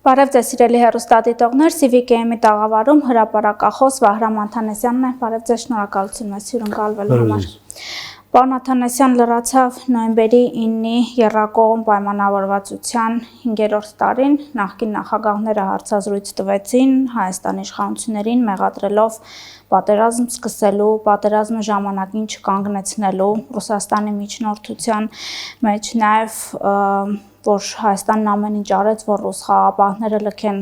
Բարև ձեզ սիրելի հեռուստադիտողներ, CVKM-ի տաղավարում հրապարակախոս Վահրամ Աթանեսյանն է, բարև ձեզ, շնորհակալություն մեզ հյուրընկալվելու համար։ Պարոն Աթանեսյան, լրացավ նոյեմբերի 9-ի եռակողմ պայմանավորվածության 5-րդ տարին, նախկին նախագահները հարցազրույց տվեցին Հայաստանի իշխանություններին մեղադրելով պատերազմ սկսելու, պատերազմը ժամանակին չկանգնեցնելու, Ռուսաստանի միջնորդության մեջ նաև որ Հայաստանն ամեն ինչ արեց, որ ռուս խաղաղապահները լքեն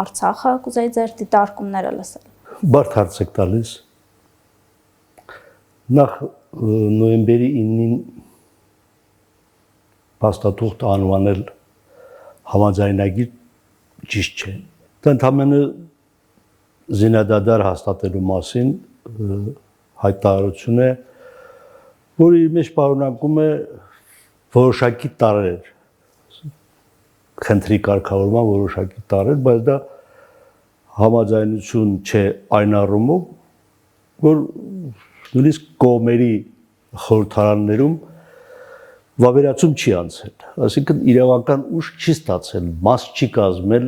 Արցախը, կուզեի ձեր դիտարկումները լսել։ Բարդ հարց եք տալիս։ Նախ նոյեմբերի 9-ին փաստաթուղթ անվանել համաձայնագիր ճիշտ չէ։ Դա ընդհանրապես զինադադար հաստատելու մասին հայտարարություն է, որը իր մեջ պարունակում է որոշակի տարրեր, խնդրի կարգավորման որոշակի տարրեր, բայց դա համաձայնություն չէ այն առումով, որ նույնիսկ կողմերի խորհրդարաններում վավերացում չի անցել, այսինքն իրավական ուժ չի ստացել, մաս չի կազմել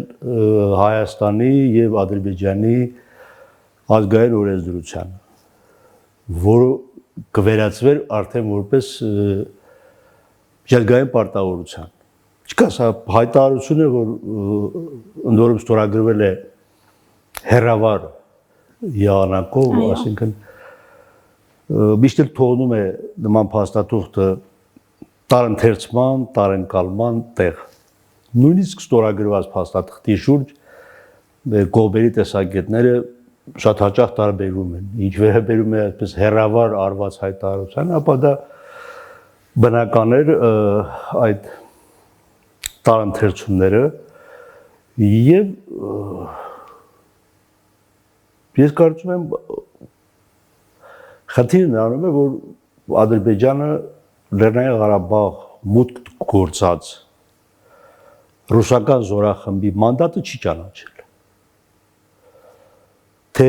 Հայաստանի եւ Ադրբեջանի ազգային օրենսդրությանը, որը կվերածվեր արդեն որպես միջազգային պարտավորության։ Չկա սա հայտարարություն է, որ ընդորում ստորագրվել է հերավար եղանակով, այսինքն միշտ էլ թողնում է նման փաստաթուղթը տարընթերցման, տարընկալման տեղ։ Նույնիսկ ստորագրված փաստաթղթի շուրջ կողմերի տեսակետները շատ հաճախ տարբերվում են։ Ինչ վերաբերում է այսպես հերավար արված հայտարարության, ապա դա բնական էր այդ տարընթերցումները եւ ես կարծում եմ խնդիրն առնում է, որ Ադրբեջանը Լեռնային Ղարաբաղ մուտք գործած ռուսական զորախմբի մանդատը չի ճանաչել։ Թե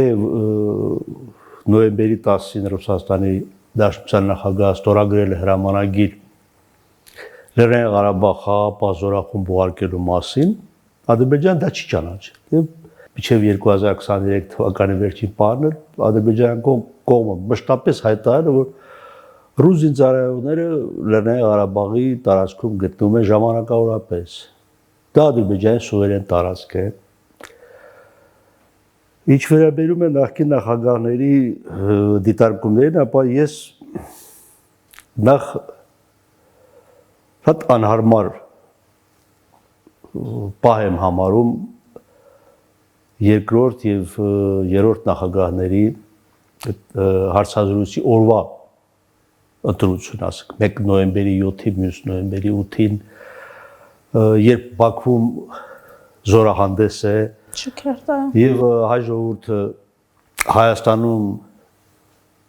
նոյեմբերի 10-ին Ռուսաստանի Դաշնության նախագահը ստորագրել է հրամանագիր Լեռնային Ղարաբաղ խաղաղապահ զորախումբ ուղարկելու մասին, Ադրբեջանը դա չի ճանաչել։ Եվ մինչև 2023 թվականի վերջին պահն Ադրբեջանի կողմը մշտապես հայտարարել է, որ ռուս զինծառայողները Լեռնային Ղարաբաղի տարածքում գտնվում են ժամանակավորապես։ Դա Ադրբեջանի սուվերեն տարածք է։ Ինչ վերաբերում է նախկին նախագահների դիտարկումներին, ապա ես նախ շատ անհարմար պահ եմ համարում երկրորդ եւ երրորդ նախագահների հարցազրույցի օրվա ընտրություն, ասենք, մեկ նոյեմբերի 7-ին, մյուս նոյեմբերի 8-ին, երբ Բաքվում զորահանդես է եւ հայ ժողովուրդը Հայաստանում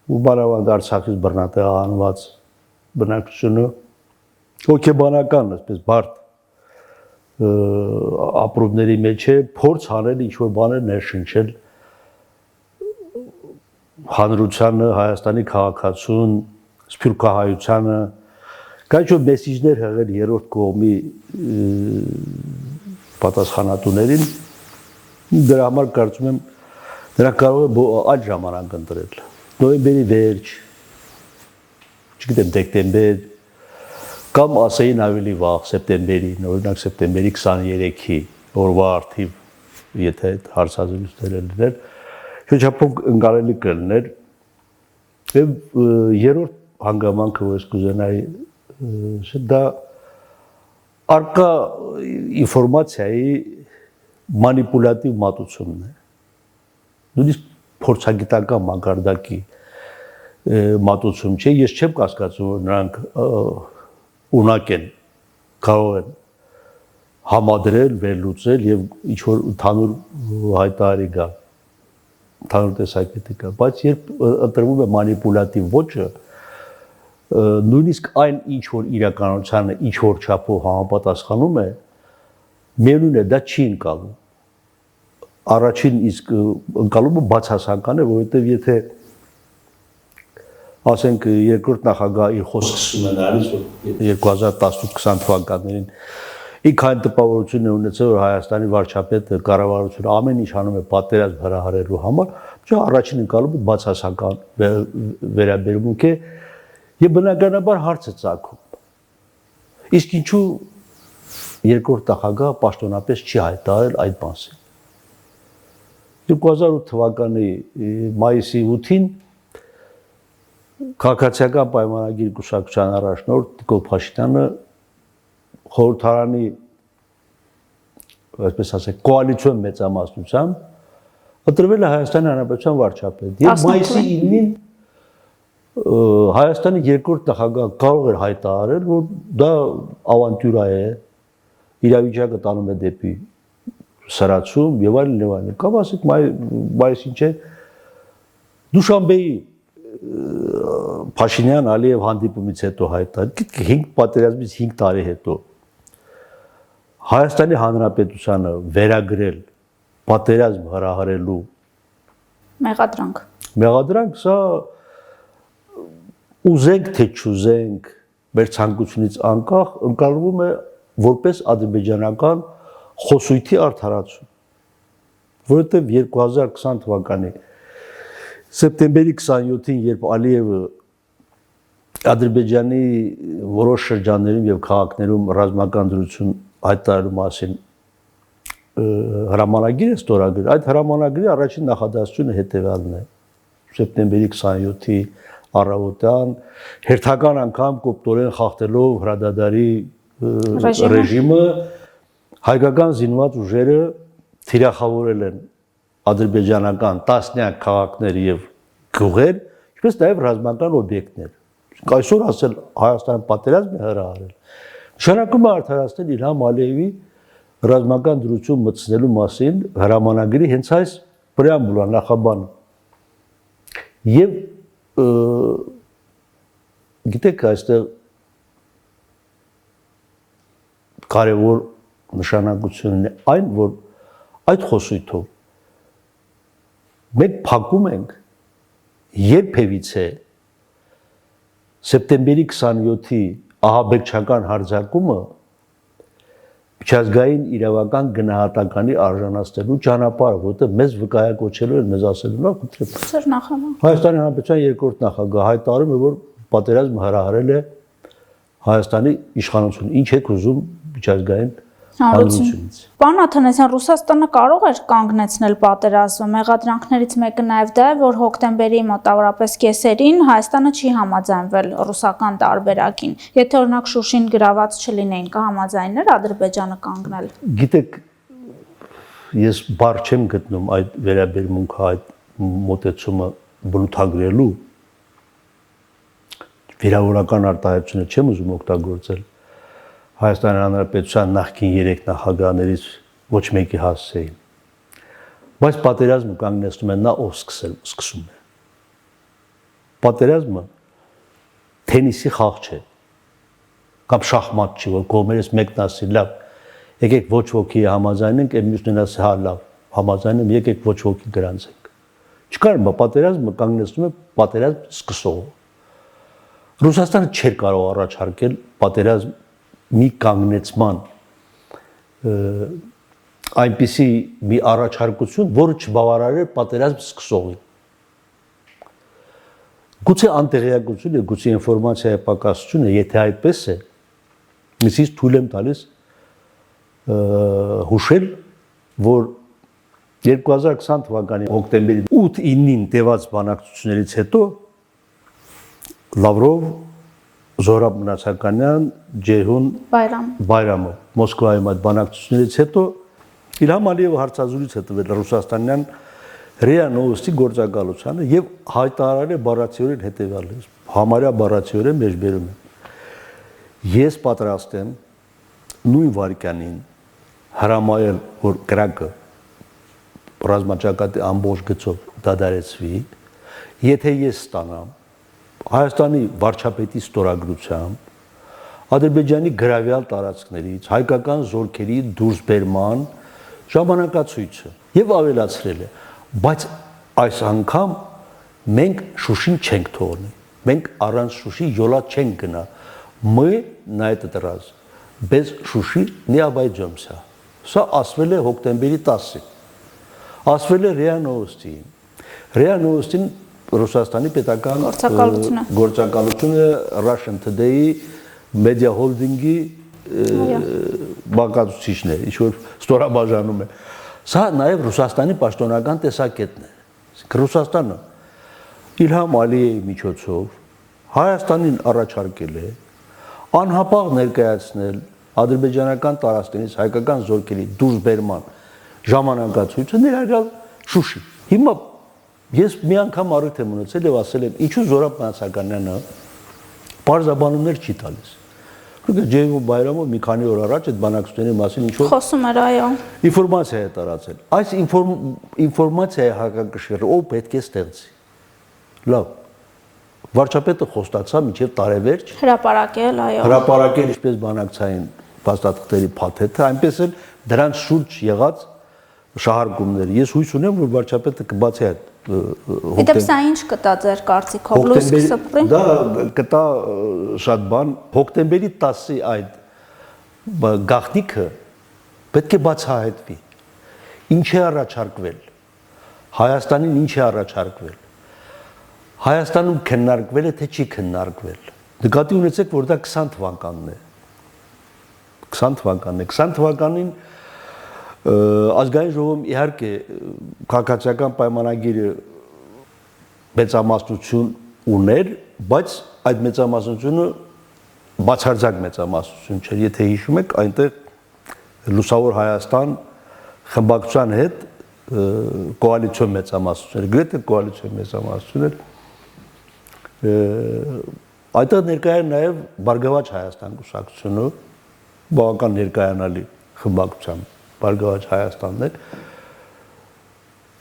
ու բարավանդ Արցախից բռնատեղանված բնակչությունը հոգեբանական, այսպես բարդ ապրումների մեջ է, փորձ անել ինչ-որ բաներ ներշնչել հանրությանը, Հայաստանի քաղաքացուն, սփյուռքահայությանը, ինչ-որ մեսիջներ հղել երրորդ կողմի պատասխանատուներին, դրա համար կարծում եմ նրանք կարող է այլ ժամանակ ընտրել, նոյեմբերի վերջ, չգիտեմ, դեկտեմբեր, կամ ասեին ավելի վաղ, սեպտեմբերին, օրինակ սեպտեմբերի 23-ի օրվա արդիվ, եթե հարցազրույցները լիներ, շրջապոք ընկալելի կլիներ, եւ երրորդ հանգամանքը, որ ես կուզենայի, դա արկա ինֆորմացիայի մանիպուլատիվ մատուցումն է, նույնիսկ փորձագիտական մակարդակի մատուցում չէ, ես չեմ կասկածում, որ նրանք ունակ են, կարող են համադրել, վերլուծել եւ ինչ-որ ընդհանուր հայտարարի գա, ընդհանուր տեսակետի գա, բայց երբ ընտրվում է մանիպուլատիվ ոճը, նույնիսկ այն ինչ-որ իրականությանը ինչ-որ չափով համապատասխանում է, միևնույն է, դա չի ընկալում։ Առաջին իսկ ընկալումը բացասական է, որովհետեւ եթե ասենք երկրորդ նախագահը իր խոսքը սկսում է նայից, որ 2018-20 թվականներին Ինքան տպավորություն է ունեցել, որ Հայաստանի վարչապետը կառավարությունը ամեն ինչ անում է պատերազմ հրահարելու համար, չէ՞ առաջին ընկալումը բացասական վերաբերմունք է եւ բնականաբար հարց է ծագում։ Իսկ ինչու երկրորդ նախագահը պաշտոնապես չի հայտարարել այդ մասին։ 2008 թվականի մայիսի 8-ին քաղաքացիական պայմանագիր կուսակցության առաջնորդ Նիկոլ Փաշինյանը խորհրդարանի այսպես ասած կոալիցիոն մեծամասնությամբ ընտրվել է Հայաստանի Հանրապետության վարչապետ։ Եվ մայիսի 9-ին Հայաստանի երկրորդ նախագահը կարող էր հայտարարել, որ դա ավանտյուրա է, իրավիճակը տանում է դեպի սրացում եւ այլն եւ այլն։ Կամ ասեք մայիսին չէ Դուշանբեի Փաշինյան Ալիև հանդիպումից հետո հայտարարել 5 պատերազմից 5 տարի հետո Հայաստանի Հանրապետությանը վերագրել պատերազմ հրահարելու մեղադրանք սա ուզենք թե չուզենք մեր ցանկությունից անկախ ընկալվում է որպես ադրբեջանական խոսույթի արդարացում, որովհետև 2020 թվականի սեպտեմբերի 27-ին, երբ Ալիևը Ադրբեջանի որոշ շրջաններում եւ քաղաքներում ռազմական դրություն հայտարարելու մասին հրամանագիր է ստորագրել, այդ հրամանագրի առաջին նախադասությունը հետեւյալն է. սեպտեմբերի 27-ի առավոտյան հերթական անգամ կոպտորեն խախտելով հրադադարի ռեժիմը հայկական զինված ուժերը թիրախավորել են ադրբեջանական տասնյակ քաղաքներ եւ գյուղեր, ինչպես նաեւ ռազմական օբյեկտներ։ Այսօր ասել Հայաստան պատերազմ է հրահարել։ Նշանակում է արդարացնել Իլհամ Ալիևի ռազմական դրություն մտցնելու մասին հրամանագրի հենց այս պրեամբուլա նախաբանը։ Եվ գիտեք, այստեղ կարևոր նշանակությունն է այն, որ այդ խոսույթով մենք փակում ենք երբևիցե սեպտեմբերի 27-ի ահաբեկչական հարձակումը միջազգային իրավական գնահատականի արժանացնելու ճանապարհը, որտեղ մեզ վկայակոչելու են, մեզ ասելու նա Հայաստանի Հանրապետության երկրորդ նախագահ հայտարարում է, որ պատերազմը հրահարել է Հայաստանի իշխանությունը։ Ինչ եք ուզում միջազգային հանրությունից։ Պարոն Աթանասյան, Ռուսաստանը կարող էր կանգնեցնել պատերազմը։ Մեղադրանքներից մեկը նաև դա է, որ հոկտեմբերի մոտավորապես կեսերին Հայաստանը չի համաձայնվել ռուսական տարբերակին։ Եթե օրինակ Շուշին գրաված չլինեին, կհամաձայներ Ադրբեջանը կանգնել։ Գիտեք, ես բառ չեմ գտնում այդ վերաբերմունքը, այդ մոտեցումը բնութագրելու։ Վիրավորական արտահայտությունը չեմ ուզում օգտագործել։ Հայաստանի Հանրապետության նախկին 3 նախագահներից ոչ մեկի հասցեին։ Բայց պատերազմը կանգնեցնում է նա, ով սկսում է։ Պատերազմը թենիսի խաղ չէ, կամ շախմատ չի, որ կողմերից մեկն ասի, լավ, եկեք ոչ ոքի համաձայնենք, այն մյուսն ասի, հա, լավ, համաձայնում, եկեք ոչ ոքի գրանցենք։ Չկարում է, պատերազմը կանգնեցնում է պատերազմ սկսողը։ Ռուսաստանը չէր կարող առաջարկել պատերազմ մի կանգնեցման այնպիսի մի առաջարկություն, որը չբավարարեր պատերազմ սկսողին։ Գուցե անտեղյակություն է, գուցե ինֆորմացիայի պակասություն է, եթե այդպես է, ես թույլ եմ տալիս հուշել, որ 2020 թվականի հոկտեմբերի 8-9-ին տևած բանակցություններից հետո Լավրով, Զորաբ Մնացականյան, Ջեհուն Բայրամը Մոսկվայում այդ բանակցություններից հետո Իլհամ Ալիևը հարցազրույց է տվել ռուսաստանյան ՌԻԱ Նովոստի գործակալությանը եւ հայտարարել է բառացիորեն հետեւյալը, համարյա բառացիորեն մեջբերում է. Ես պատրաստ եմ նույն վայրկյանին հրամայել, որ կրակը ռազմաճակատի ամբողջ գծով դադարեցվի, եթե ես ստանամ Հայաստանի վարչապետի ստորագրությամբ Ադրբեջանի գրավյալ տարածքներից հայկական զորքերի դուրսբերման ժամանակացույցը եւ ավելացրել է, բայց այս անգամ մենք Շուշին չենք թողնի, մենք առանց Շուշի յոլա չենք գնա, мы на этот раз без Շուշի не обойдемся։ Սա ասվել է հոկտեմբերի 10-ին։ Ասվել է ՌԻԱ Նովոստին։ ՌԻԱ Նովոստին Ռուսաստանի պետական գործակալությունը Russian Today-ի մեդիա հոլդինգի բաղկացուցիչն է, ինչ որ ստորաբաժանում է։ Սա նաև Ռուսաստանի պաշտոնական տեսակետն է։ Ռուսաստանը Իլհամ Ալիևի միջոցով Հայաստանին առաջարկել է անհապաղ ներկայացնել ադրբեջանական տարածքներից հայկական զորքերի դուրսբերման ժամանակացույցը ներառյալ Շուշի։ Հիմա ես մի անգամ առիթ եմ ունեցել եւ ասել եմ, ինչու Զորաբ Մանսականյանը բարձաբանումներ չի տալիս։ Ջեյմու Բայրամով մի քանի օր առաջ այդ բանակցությունների մասին ինչ որ խոսում էր, այո, ինֆորմացիա է տարածել։ Այս ինֆորմացիայի հակակշիռը ով պետք է ստեղծի։ Լավ։ Վարչապետը խոստացա մինչև տարեվերջ հրապարակել, այո։ Հրապարակել ինչպես բանակցային փաստաթղթերի փաթեթը, այնպես էլ դրանց շուրջ եղած շահարկումներ։ Ես հույս ունեմ, որ վարչապետը կբացի այդ Դեպի սա ինչ կտա ձեր կարծիքով լույս կսպրի։ Դա կտա շատ բան։ Հոկտեմբերի 10-ի այդ գաղտնիքը պետք է բացահայտվի։ Ինչ է առաջարկվել։ Հայաստանին ինչ է առաջարկվել։ Հայաստանում քննարկվել է թե չի քննարկվել։ Նկատի ունեցեք, որ դա 20 թվականն է։ 20 թվականն է։ 20 թվականին ազգային ժողովում իհարկե քաղաքացիական պայմանագիրը մեծամասնություն ուներ, բայց այդ մեծամասնությունը բացարձակ մեծամասնություն չէր։ Եթե հիշում եք, այնտեղ Լուսավոր Հայաստան խմբակցության հետ կոալիցիոն մեծամասնություն էր, գրեթե կոալիցիոն մեծամասնություն էր։ Այդտեղ ներկայ էր նաև Բարգավաճ Հայաստան կուսակցությունը, բավական ներկայանալի խմբակցության Բարգավաճ Հայաստանն է։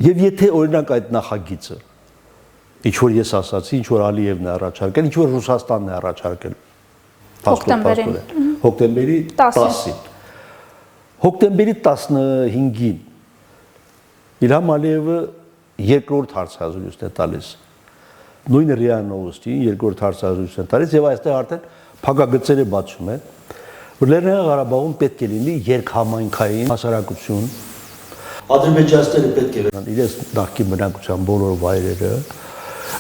Եվ եթե օրինակ այդ նախագիծը, ինչ որ ես ասացի, ինչ որ Ալիևն է առաջարկել, ինչ որ Ռուսաստանն է առաջարկել հոկտեմբերի 10-ին։ Հոկտեմբերի 15-ին Իլհամ Ալիևը երկրորդ հարցազրույցն է տալիս։ Նույն ՌԻԱ Նովոստին երկրորդ հարցազրույցն է տալիս եւ այստեղ արդեն փակագծերը բացում են, որ Լեռնային Ղարաբաղում պետք է լինի երկհամայնքային հասարակություն։ Ադրբեջանցիները պետք է վերան իրենց նախկին բնակության բոլոր վայրերը։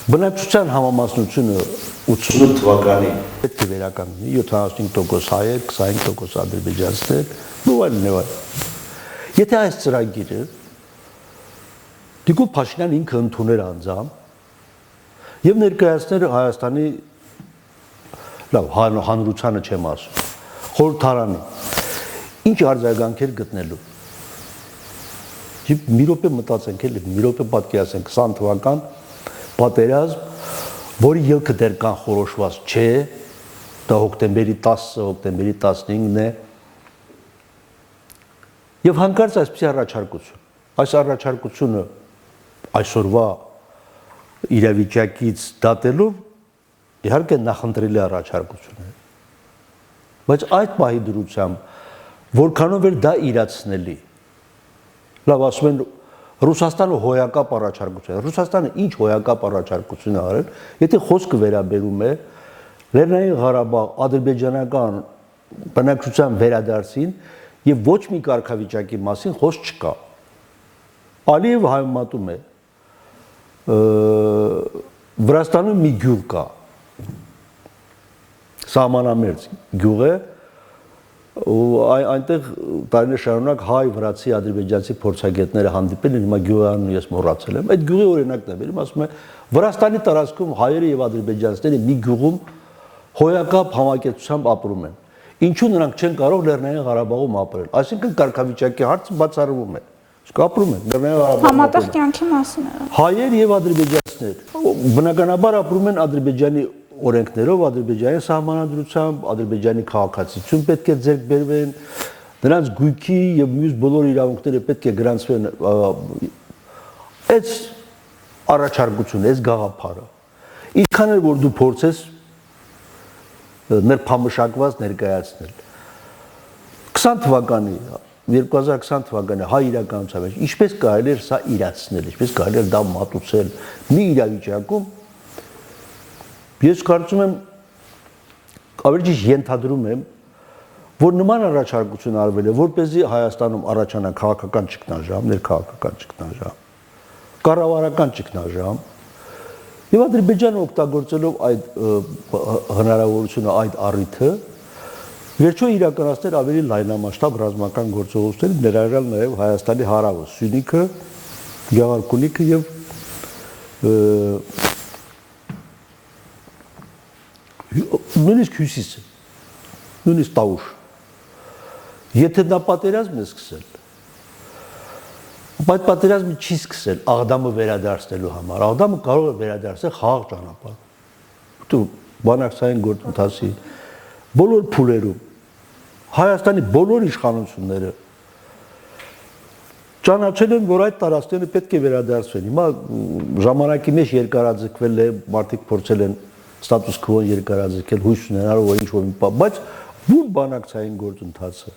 Բնակչության համամասնությունը 88 թվականին պետք է վերականգնի 75% հայեր, 25% ադրբեջանցիներ, ու այլն եւ այլն։ Եթե այս ծրագիրը Նիկոլ Փաշինյանն ինքը ընդուներ անձամբ եւ ներկայացներ Հայաստանի լավ հանրությանը չեմ ասում, խորհրդարանի ինչ արձագանքեր գտնելու։ Եվ մի րոպե մտածենք էլի, մի րոպե պատկերացնենք 20 թվական պատերազմ, որի ելքը դեռ կանխորոշված չէ, դա հոկտեմբերի 10-ը, հոկտեմբերի 15-ն է։ Եվ հանկարծ այսպիսի առաջարկություն։ Այս առաջարկությունը այսօրվա իրավիճակից դատելով իհարկե նախընտրելի առաջարկություն է։ Բայց այդ պահի դրությամբ որքանով էր դա իրացնելի։ Լավ, ասում են Ռուսաստանը հոյակապ առաջարկություն է։ Ռուսաստանը ինչ հոյակապ առաջարկություն է արել, եթե խոսքը վերաբերում է Լեռնային Ղարաբաղ ադրբեջանական բնակչության վերադարձին եւ ոչ մի կարգավիճակի մասին խոսք չկա։ Ալիևը հայտարարում է Վրաստանում մի գյուղ կա, սահմանամերձ գյուղ է, ու այնտեղ տարիներ շարունակ հայ, վրացի, ադրբեջանցի փորձագետները հանդիպել են, հիմա գյուղանուն ես մոռացել եմ։ Այդ գյուղի օրինակն է վերում, ասում է Վրաստանի տարածքում հայերը եւ ադրբեջանցիները մի գյուղում հոյակապ համակերպությամբ ապրում են։ Ինչու նրանք չեն կարող Լեռնային Ղարաբաղում ապրել։ Այսինքն կարգավիճակի հարցը բացառվում է։ Իսկ ապրում են Լեռնային Ղարաբաղում։ Համատեղ կյանքի մասին է։ Հայեր եւ ադրբեջանցիներ բնականաբար ապրում են Ադրբեջանի օրենքներով, Ադրբեջանի սահմանադրությամբ, Ադրբեջանի քաղաքացիություն պետք է ձեռք բերվեն, նրանց գույքի եւ մյուս բոլոր իրավունքները պետք է գրանցվեն այս առաջարկությունը, այս գաղափարը։ Ինչքան էլ որ դու փորձես ներփամշակված ներկայացնել 20 թվականի 2020 թվականի հայ իրականության մեջ ինչպես կարելի էր սա իրացնել, ինչպես կարելի էր դա մատուցել մի իրավիճակում ես կարծում եմ ավելի ճիշտ ենթադրում եմ որ նման առաջարկություն արվել է, որպեսզի Հայաստանում առաջանա քաղաքական ճգնաժամ, ներքաղաքական ճգնաժամ, կառավարական ճգնաժամ, եւ Ադրբեջանը օգտագործելով այդ հնարավորությունը, այդ առիթը, վերջո իրականացնել ավելի լայնամասշտաբ ռազմական գործողություններ, ներառյալ նաեւ Հայաստանի հարավը, Սյունիքը, Գեղարքունիքը եւ նույնիսկ Հյուսիսը, նույնիսկ Տավուշ։ Եթե դա պատերազմ է սկսել, բայց պատերազմը չի սկսել Աղդամը վերադարձնելու համար, Աղդամը կարող է վերադարձնել խաղաղ ճանապարհ։ Դու բանակցային գործընթացի բոլոր փուլերում Հայաստանի բոլոր իշխանությունները ճանաչել են, որ այդ տարածքները պետք է վերադարձվեն։ Հիմա ժամանակի մեջ երկարաձգվել է, մարդիկ փորձել են ստատուս քվոն երկարաձգել, հույս ունենալ, որ ինչ-որ մի բան, բայց ո՞ւր բանակցային գործընթացը։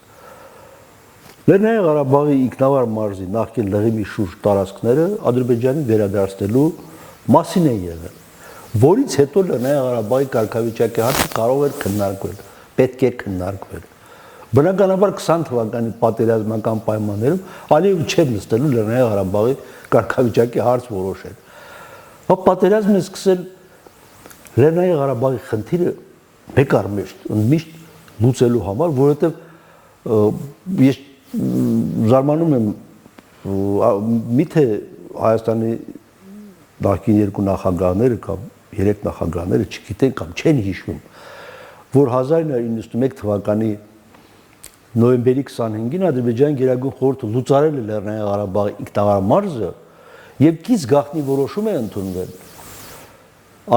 Լեռնային Ղարաբաղի ինքնավար մարզի նախկին լղիմի շուրջ տարածքները Ադրբեջանի վերադարձնելու մասին են եղել, որից հետո Լեռնային Ղարաբաղի կարգավիճակի հարցը կարող էր քննարկվել, պետք է քննարկվել։ Բնականաբար 20 թվականի պատերազմական պայմաններում Ալիևը չէր նստելու Լեռնային Ղարաբաղի կարգավիճակի հարց որոշել։ Բայց պատերազմն է սկսել Լեռնային Ղարաբաղի խնդիրը մեկ առ միշտ լուծելու համար, որովհետև ես զարմանում եմ միթե Հայաստանի նախկին երկու նախագահները կամ երեք նախագահները չգիտեն կամ չեն հիշում, որ 1991 թվականի նոյեմբերի 25-ին Ադրբեջանի Գերագույն խորհուրդը լուծարել է Լեռնային Ղարաբաղի ինքնավար մարզը եւ կից գաղտնի որոշում է ընդունվել։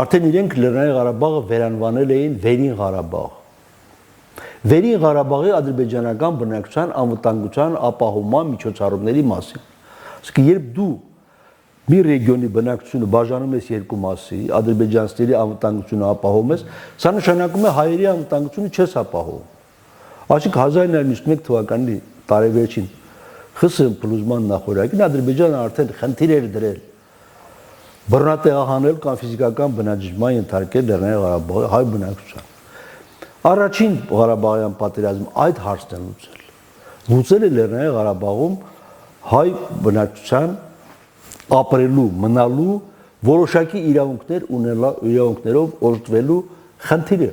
Արդեն իրենք Լեռնային Ղարաբաղը վերանվանել էին Վերին Ղարաբաղ։ Վերին Ղարաբաղի ադրբեջանական բնակչության անվտանգության ապահովման միջոցառումների մասին։ Իսկ երբ դու մի ռեգիոնի բնակչությունը բաժանում ես երկու մասի, ադրբեջանցիների անվտանգությունը ապահովում ես, սա նշանակում է հայերի անվտանգությունը չես ապահովում։ Այսինքն 1991 թվականի տարեվերջին ԽՍՀՄ փլուզման նախօրյակին Ադրբեջանը արդեն խնդիր էր դրել բռնատեղահանել կամ ֆիզիկական բնաջնջման ենթարկել Լեռնային Ղարաբաղի հայ բնակչության։ Առաջին Ղարաբաղյան պատերազմը այդ հարցն է լուծել։ Լուծել է Լեռնային Ղարաբաղում հայ բնակչության ապրելու, մնալու, որոշակի իրավունքներով օրդվելու խնդիրը։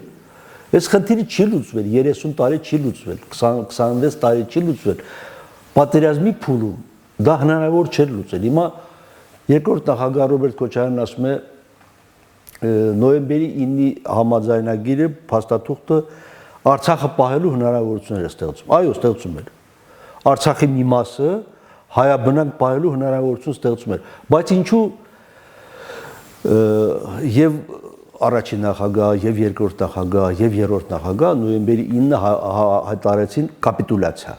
Այս խնդիրը չի լուծվել, 30 տարի չի լուծվել, 26 տարի չի լուծվել։ Պատերազմի փուլում դա հնարավոր չէր լուծել։ Հիմա երկրորդ նախագահ Ռոբերտ Քոչարյանն ասում է նոյեմբերի 9-ի համաձայնագիրը փաստաթուղթը Արցախը պահելու հնարավորություններ է ստեղծում։ Այո, ստեղծում էր։ Արցախի մի մասը հայաբնակ պահելու հնարավորություն ստեղծում էր։ Բայց ինչու եւ առաջին նախագահ, եւ երկրորդ նախագահ, եւ երրորդ նախագահ նոյեմբերի 9-ը հայտարարեցին կապիտուլյացիա։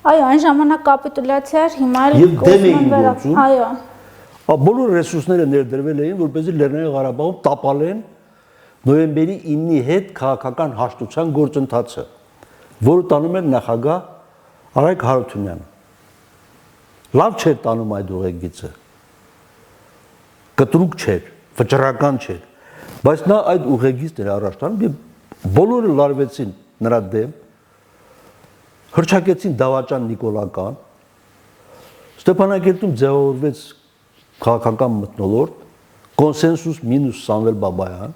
Այո, այն ժամանակ կապիտուլյացիա էր, հիմա էլ կոսմոն վերապրում։ Այո։ Բոլոր ռեսուրսները ներդրվել էին, որպեսզի Լեռնային Ղարաբաղում տապալեն նոյեմբերի 9-ի հետ քաղաքական հաշտության գործընթացը, որը տանում էր նախագահ Արայք Հարությունյանը։ Լավ չէր տանում այդ ուղեգիծը։ Կտրուկ չէր, վճռական չէր, բայց նա այդ ուղեգիծն էր առաջ տանում եւ բոլորը լարվեցին նրա դեմ, հրճակեցին դավաճան Նիկոլական, Ստեփանակերտում ձևավորվեց քաղաքական մթնոլորտ, կոնսենսուս մինուս Սամվել Բաբայան,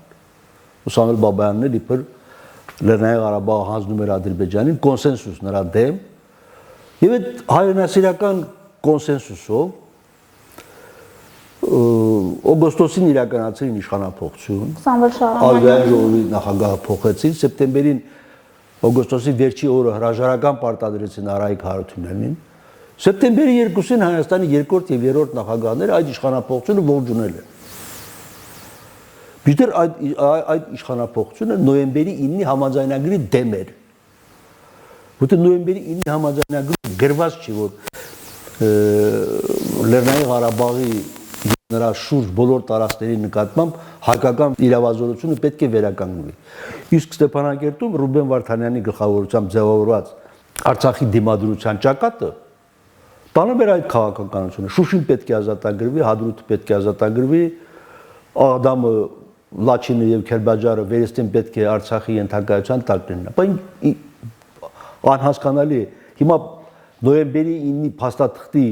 Սամվել Բաբայանն էլ իբր Լեռնային Ղարաբաղը հանձնում էր Ադրբեջանին, կոնսենսուս նրա դեմ, եւ այդ հայրենասիրական կոնսենսուսով օգոստոսին իրականացրին իշխանափոխություն, Սամվել Շահրամանյանը Ազգային ժողովի նախագահը փոխեցին, սեպտեմբերին օգոստոսի վերջի օրը հրաժարական պարտադրեցին Արայիկ Հարությունյանին, սեպտեմբերի 2-ին Հայաստանի երկրորդ եւ երրորդ նախագահները այդ իշխանափոխությունը ողջունել են։ Մինչդեռ այդ իշխանափոխությունը նոյեմբերի 9-ի համաձայնագրի դեմ էր։ Որտեղ նոյեմբերի 9-ի համաձայնագրում գրված չի, որ Լեռնային Ղարաբաղի նրա շուրջ բոլոր տարածքների նկատմամբ հայկական իրավազորությունը պետք է վերականգնվի։ Իսկ Ստեփանակերտում Ռուբեն Վարդանյանի գլխավորությամբ ձևավորված Արցախի դիմադրության ճակատը տանում էր այդ քաղաքականությունը։ Շուշին պետք է ազատագրվի, Հադրութը պետք է ազատագրվի, Աղդամը, Լաչինը եւ Քերբաջարը վերստին պետք է Արցախի ենթակայության տակ լինեն։ Բայց Անհասկանալի է։ Հիմա նոյեմբերի 9-ի փաստաթղթի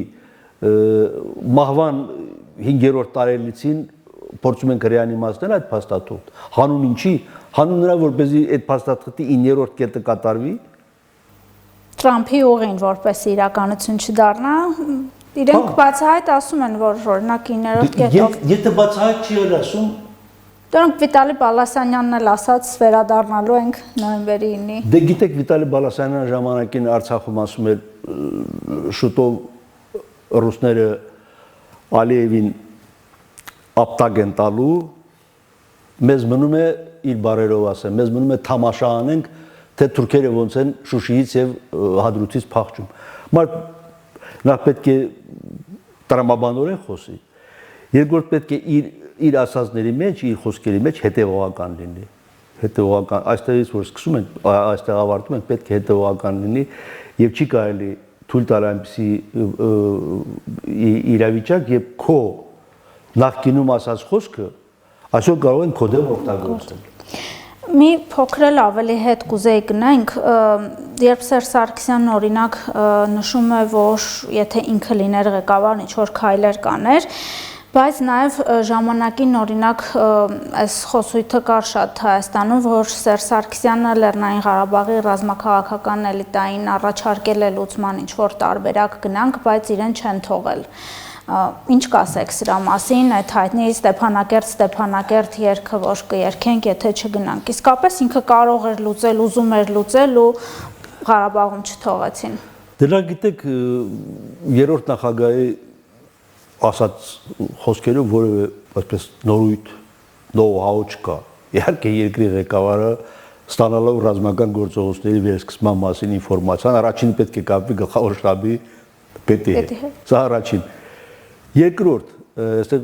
մահվան 5-րդ տարելիցին փորձում ենք ռեանիմացնել այդ փաստաթուղթ։ Հանուն ինչի, հանուն նրա, որպեսզի այդ փաստաթղթի 9-րդ կետը կատարվի։ Տրամփի ուղին որպես իրականություն չդառնա, իրենք բացահայտ ասում են, որ օրինակ 9-րդ կետով։ Եթե բացահայտ չի ասում, դրանք Վիտալի Բալասանյանն էլ ասաց վերադառնալու ենք նոյեմբերի 9-ի։ Դե գիտեք Վիտալի Բալասանյանը ժամանակին Արցախում ասում էր շուտով ռուսները Ալիևին ապտակ են տալու, մեզ մնում է իր բարերով ասեմ, մեզ մնում է թամաշա անենք, թե թուրքերը ոնց են Շուշիից եւ Հադրութից փախչում։ Մարդ նախ պետք է տրամաբանորեն խոսի։ Երկրորդ պետք է իր ասածների մեջ, իր խոսքերի մեջ հետևողական լինի։ Հետևողական, այստեղից որ սկսում ենք, այստեղ ավարտում ենք, պետք է հետևողական լինի եւ չի կարելի թույլ տալ այնպիսի իրավիճակ, երբ քո նախկինում ասած խոսքը այսօր կարող են քո դեմ օգտագործել։ Մի փոքր ավելի հետ կուզեի գնանք, երբ Սերժ Սարգսյանն օրինակ նշում է, որ եթե ինքը լիներ ղեկավարն ինչ-որ քայլեր կաներ, բայց նաև ժամանակին օրինակ այս խոսույթը կար շատ Հայաստանում, որ Սերժ Սարգսյանը Լեռնային Ղարաբաղի ռազմաքաղաքական էլիտային առաջարկել է լուծման ինչ-որ տարբերակ գնանք, բայց իրեն չեն թողել։ Ինչ կասեք սրա մասին, այդ հայտնի Ստեփանակերտ երգը, որ կերքենք, եթե չգնանք։ Իսկապես ինքը կարող էր լուծել, ուզում էր լուծել ու Ղարաբաղում չթողեցին։ Դրա գիտեք, երրորդ նախագահի ասած խոսքերով որևէ այսպես նորույթ, know-how չկա։ Իհարկե երկրի ղեկավարը ստանալով ռազմական գործողությունների վերսկսման մասին ինֆորմացիան առաջին պետք է կապվի գլխավոր շտաբի պետի հետ։ Սա առաջին։ Երկրորդ, այստեղ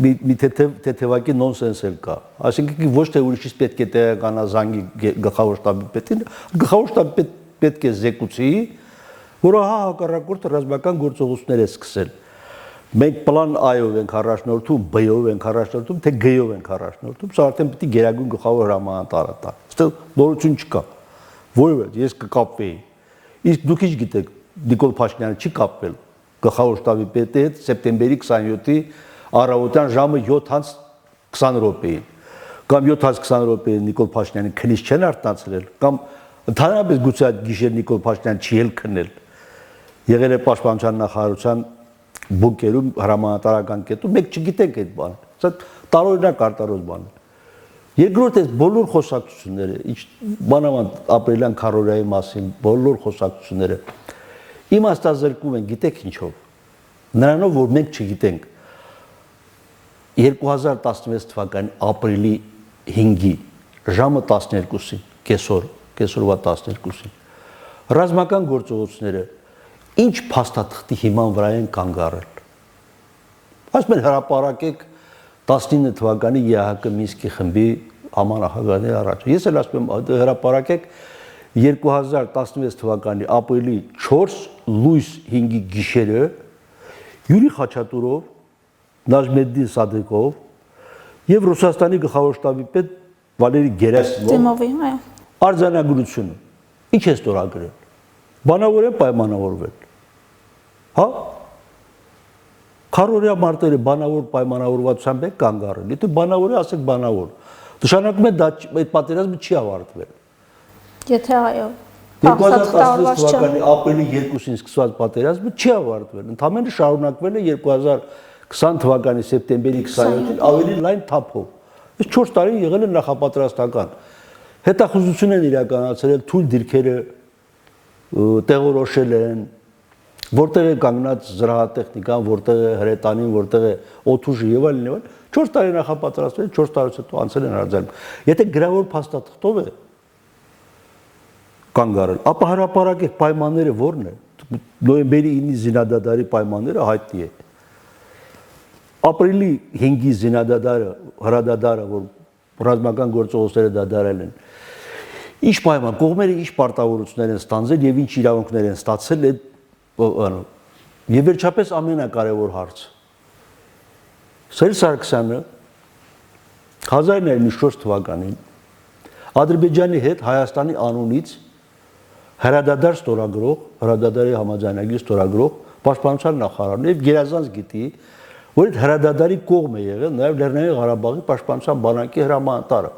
մի թեթևակի նոնսենս էլ կա։ Այսինքն ոչ թե ուրիշից պետք է տեղականա զանգի գլխավոր շտաբի պետին, գլխավոր շտաբի պետք է զեկուցի, որը հակառակորդը ռազմական գործողություններ է սկսել։ Մենք պլան A-ով ենք առաջնորդում, B-ով ենք առաջնորդում, թե G-ով ենք առաջնորդում, սա արդեն պետք է գերագույն գլխավոր հրամանատարը տա։ Այստեղ նորություն չկա։ Որևէ ես կկապվեի։ Իսկ դուք ինչ գիտեք, Նիկոլ Փաշինյանը չի կապվել գլխավոր շտաբի պետի հետ սեպտեմբերի 27-ի առավոտյան ժամը 7:20 րոպեին։ Կամ 7:20 րոպեին Նիկոլ Փաշինյանը քնից չեն արթնացրել, կամ ընդհանրապես գուցե այդ գիշեր Նիկոլ Փաշինյանը չի էլ քնել։ Եղել է պաշտպանության նախարարության բունկերում հրամանատարական կետում, մենք չգիտենք այդ բանը։ Սա տարօրինակ արտարոց բան է։ Երկրորդ այս բոլոր խոսակցությունները, բանավանդ ապրիլյան քարորիայի մասին, բոլոր խոսակցությունները իմաստազրկում են, գիտեք ինչով։ Նրանով, որ մենք չգիտենք 2016 թվականի ապրիլի 5-ի ժամը 12-ին, կեսօրվա 12-ին ռազմական գործողությունները ինչ փաստաթղթի հիման վրա են կանգ առել։ Ասում են հրապարակեք 19 թվականի ԵԱՀԿ Մինսկի խմբի համանախագահների առաջ։ Ես էլ ասում եմ հրապարակեք 2016 թվականի ապրիլի 4 լույս 5-ի գիշերը Յուրի Խաչատուրով, Նաջմեդդին Սադիկով եւ Ռուսաստանի գլխավոր շտաբի պետ Վալերի Գերասիմովի արձանագրությունը։ Ինչ է ստորագրել։ Բանավոր է պայմանավորվել։ Հա? Քարորիա մարտերը բանավոր պայմանավորվածությամբ է կանգ առել։ Եթե բանավոր է, ասեք բանավոր։ Նշանակում է դա այդ պատերազմը չի ավարտվել։ Եթե այո, 2016 թվականի ապրիլի 2-ին սկսված պատերազմը չի ավարտվել։ Ընդհանրապես շարունակվել է 2020 թվականի սեպտեմբերի 27-ին ավելի լայն թափով։ Այս 4 տարի եղել է նախապատրաստական։ Հետախուզություն են իրականացրել, թույլ դիրքերը տեղորոշել են, որտեղ է կանգնած զրահատեխնիկան, որտեղ է հրետանին, որտեղ է օդուժը եւ այլն եւ այլն։ 4 տարի նախապատրաստվել, 4 տարուց հետո անցել են արձակում։ Եթե գրավոր փաստաթղթով է կանգ առել, ապա հրապարակեք պայմանները ո՞րն է։ Նոյեմբերի 9-ի զինադադարի պայմանները հայտնի է։ Ապրիլի 5-ի զինադադարը, հրադադարը, որ ռազմական գործողությունները դադարել են։ Ինչ պայման, կողմերը ինչ պարտավորություններ են ստանձնել եւ ինչ իրավունքներ են ստացել այդ եւ վերջապես ամենակարևոր հարցը։ Սերժ Սարգսյանը 1994 թվականին Ադրբեջանի հետ Հայաստանի անունից հրադադար ստորագրող, հրադադարի համաձայնագրի ստորագրող պաշտպանության նախարարն եւ գերազանց գիտի, որ այդ հրադադարի կողմ է եղել նաեւ Լեռնային Ղարաբաղի պաշտպանության բանակի հրամանատարը։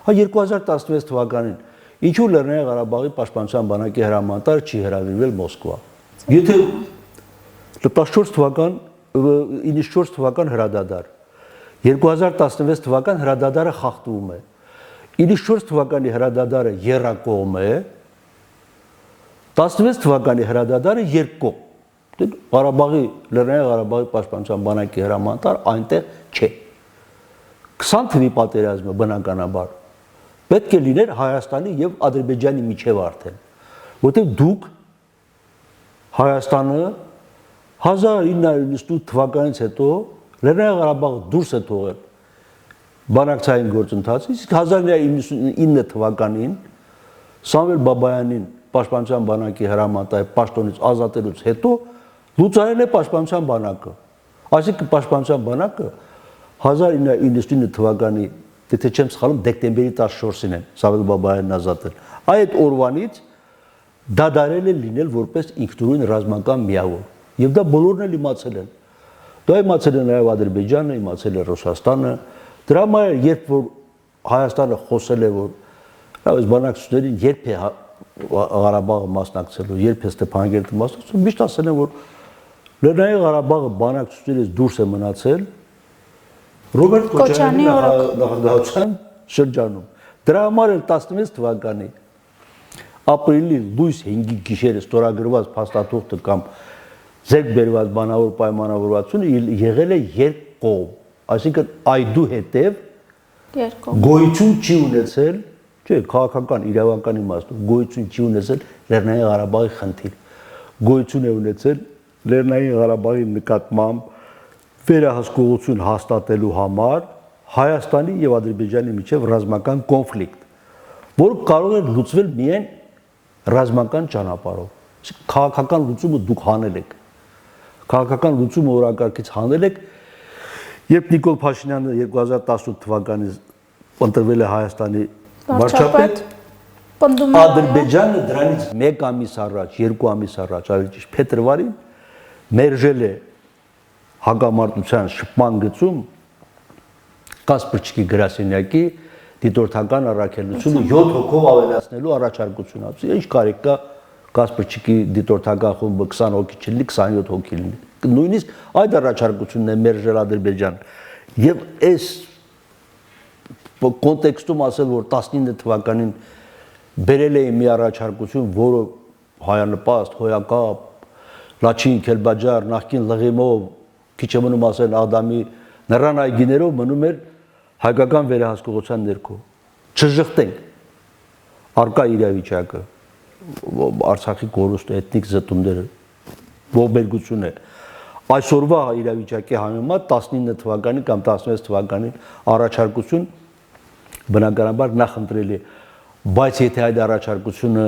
Հա 2016 թվականին ինչու Լեռնային Ղարաբաղի պաշտպանության բանակի հրամանատարը չի հրավիրվել Մոսկվա։ Եթե 14 թվական 94 թվական հրադադար 2016 թվական հրադադարը խախտվում է 94 թվականի հրադադարը եռակողմ է 16 թվականի հրադադարը երկկողմ Ղարաբաղի Լեռնային Ղարաբաղի պաշտպանության բանակի հրամանտար այնտեղ չէ 20 թվականի պատերազմը բնականաբար պետք է լիներ Հայաստանի եւ Ադրբեջանի միջև արդեն որտեղ դուք Հայաստանը 1998 թվականից հետո Լեռնային Ղարաբաղը դուրս է թողել բանակցային գործընթացից, իսկ 1999 թվականին Սամվել Բաբայանին պաշտպանության բանակի հրամանտար պաշտոնից ազատելուց հետո լուծարել է պաշտպանության բանակը։ Այսինքն պաշտպանության բանակը 1999 թվականի, եթե չեմ սխալվում, դեկտեմբերի 14-ին են Սամվել Բաբայանն ազատել։ Այդ օրվանից դադարել է լինել որպես ինքնուրույն ռազմական միավոր։ Եվ դա բոլորն էլ իմացել են։ Դա իմացել է նաև Ադրբեջանը, իմացել է Ռուսաստանը։ Դրա համար երբ որ Հայաստանը խոսել է որ այս բանակցություններին երբ է Ղարաբաղը մասնակցելու, երբ է Ստեփանագերտը մասնակցելու, միշտ ասել են որ Լեռնային Ղարաբաղը բանակցություններից դուրս է մնացել Ռոբերտ Քոչարյանի նախագահության շրջանում։ Դրա համար էլ 16 թվականի ապրիլի լույս 5-ի գիշերը ստորագրված փաստաթուղթը կամ ձեռք բերված բանավոր պայմանավորվածությունը եղել է երկկողմ, այսինքն այդուհետև գոյություն չի ունեցել, չէ, քաղաքական իրավական իմաստով գոյություն չի ունեցել Լեռնային Ղարաբաղի խնդիր, գոյություն է ունեցել Լեռնային Ղարաբաղի նկատմամբ վերահսկողություն հաստատելու համար Հայաստանի եւ Ադրբեջանի միջև ռազմական կոնֆլիկտ, որը կարող է լուծվել միայն ռազմական ճանապարհով։ Քաղաքական լուծումը դուք հանել եք։ Քաղաքական լուծումը օրակարգից հանել եք, երբ Նիկոլ Փաշինյանը 2018 թվականին ընտրվել է Հայաստանի վարչապետ, Ադրբեջանը դրանից 1 ամիս առաջ, 2 ամիս առաջ, ավելի ճիշտ փետրվարին մերժել է հակամարտության շփման գծում Կասպրչկի գրասենյակի դիտորդական առաքելությունը 7 հոգով ավելացնելու առաջարկություն ասում։ Ինչ կարիք կա Կասպրչկի դիտորդական խումբը 20 հոգի չլինի, 27 հոգի լինի։ Նույնիսկ այդ առաջարկությունն է մերժել Ադրբեջան։ Եվ այս կոնտեքստում ասել, որ 19 թվականին բերել էին մի առաջարկություն, որը հայանպաստ, հոյակապ, Լաչին Քելբաջար, նախկին Լղիմով, քիչ է մնում ասել Ադամի նրան այգիներով մնում էր հայկական վերահսկողության ներքո։ Չժխտենք արկա իրավիճակը, Արցախի կորուստը, էթնիկ զտումները, ողբերգություն է։ Այսօրվա իրավիճակի համեմատ 19 թվականի կամ 16 թվականի առաջարկություն բնականաբար նախընտրել է, բայց եթե այդ առաջարկությունը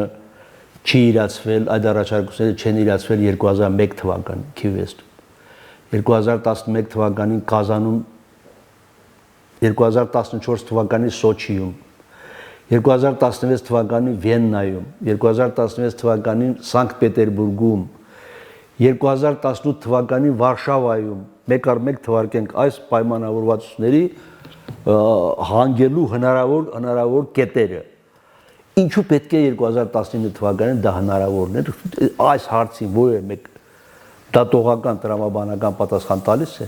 չի իրացվել, այդ առաջարկությունները չեն իրացվել 2001 թվականին Քիվեստում, 2011 թվականին Կազանում, 2014 թվականի Սոչիում, 2016 թվականին Վիեննայում, 2016 թվականին Սանկտ Պետերբուրգում, 2018 թվականին Վարշավայում, մեկ առ մեկ թվարկենք այս պայմանավորվածությունների հանգելու հնարավոր կետերը։ Ինչու պետք է 2019 թվականին դա հնարավորն էր, այս հարցին որևէ մեկ դատողական տրամաբանական պատասխան տալիս է,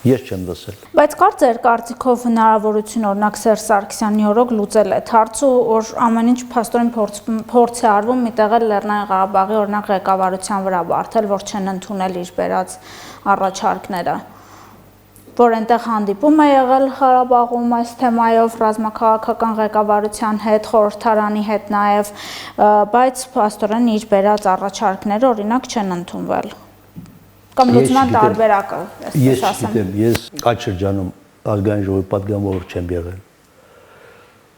ես չեմ լսել։ Բայց կարծեր կարծիքով հնարավորություն օրինակ Սերժ Սարգսյանի օրոք լուծել այդ հարցը, որ ամեն ինչ փաստորեն փորձ է արվում մի տեղ Լեռնային Ղարաբաղի օրինակ ղեկավարության վրա բարթել, որ չեն ընդունել իր բերած առաջարկները, որ այնտեղ հանդիպում է եղել Ղարաբաղում այս թեմայով ռազմաքաղաքական ղեկավարության հետ, խորհրդարանի հետ նաև, բայց փաստորեն իր բերած առաջարկները օրինակ չեն ընդունվել։ Կամ լուծման տարբերակը, ես չգիտեմ, ես այդ շրջանում ազգային ժողովի պատգամավոր չեմ եղել։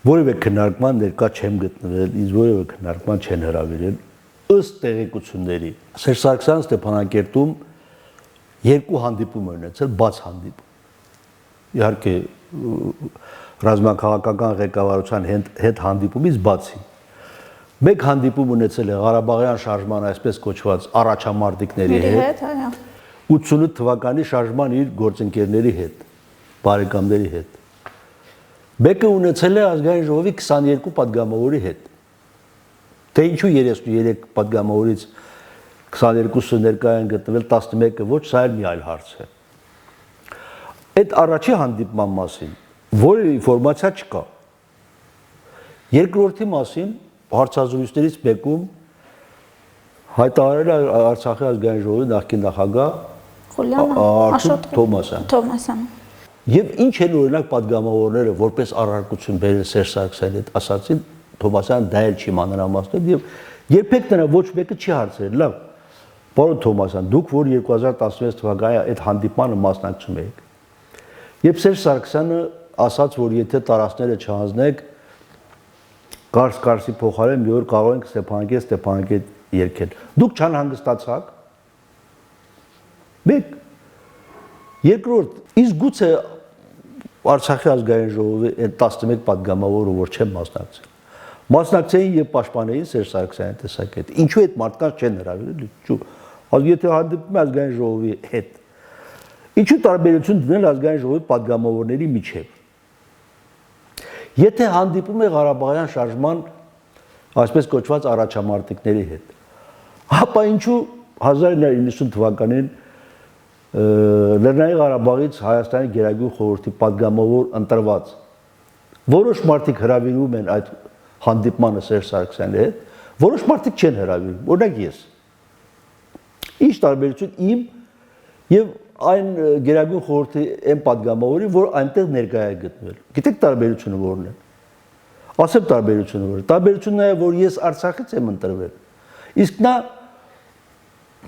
Որևէ քննարկման ներկա չեմ գտնվել, ինձ որևէ քննարկման չեն հրավիրել, ըստ տեղեկությունների։ Սերժ Սարգսյանը Ստեփանակերտում 2 հանդիպում է ունեցել, բաց հանդիպում։ Իհարկե ռազմաքաղաքական ղեկավարության հետ հանդիպումից բացի։ Մեկ հանդիպում ունեցել է Ղարաբաղյան շարժման այսպես կոչված առաջամարտիկների հետ, 88 թվականի շարժման իր գործընկերների հետ, բարեկամների հետ։ Մեկը ունեցել է ազգային ժողովի 22 падգամավորի հետ։ Թե ինչու 33 падգամավորից 22-ը ներկայ են գտնվել, 11-ը ոչ, սա էլ մի այլ հարց է։ Այդ առաջի հանդիպման մասին որևէ ինֆորմացիա չկա։ Երկրորդի մասին հարցազրույցներից մեկում հայտարարել է Արցախի ազգային ժողովի նախկին նախագահ Աշոտ Թոմասյանը։ Եվ ինչ են օրինակ падգամավորները որպես առարկություն բերել Սերժ Սարգսյանի հետ ասացին, Թոմասյանը դա էլ չի մանրամասնել եւ երբեք նրա ոչ մեկը չի հարցրել, լավ, պարոն Թոմասյան, դուք որ 2016 թվականի այդ հանդիպմանը մասնակցում եք, երբ Սերժ Սարգսյանը ասաց, որ եթե տարածքները չհանձնեք, Կարսի փոխարեն մի օր կարող ենք Ստեփանակերտ երկել։ Դուք չանհանգստացաք։ Մեկ երկրորդ, իսկ գուցե Արցախի ազգային ժողովի այդ 11 падգամավորը որ չեն մասնակցել։ Մասնակցեին եւ պաշտպանեին Սերժ Սարգսյանի տեսակետը։ Ինչու այդ մարդկանց չեն հրավիրել։ Եթե հանդիպում է ազգային ժողովի հետ, ինչու տարբերություն դնել ազգային ժողովի падգամավորների միջև։ Եթե հանդիպում է Ղարաբաղյան շարժման այսպես կոչված առաջամարտիկների հետ, ապա ինչու 1990 թվականին Լեռնային Ղարաբաղից Հայաստանի Գերագույն խորհրդի падգամավոր ընտրված որոշ մարդիկ հրավիրում են այդ հանդիպմանը Սերժ Սարգսյանի հետ, որոշ մարդիկ չեն հրավիրում, օրինակ ես։ Ինչ տարբերություն իմ եւ այն Գերագույն խորհրդի այն падգամավորի, որ այնտեղ ներկայ է գտնվել։ Գիտեք տարբերությունը որն է։ Ասեմ տարբերությունը որը։ Տարբերությունն է, որ ես Արցախից եմ ընտրվել, իսկ նա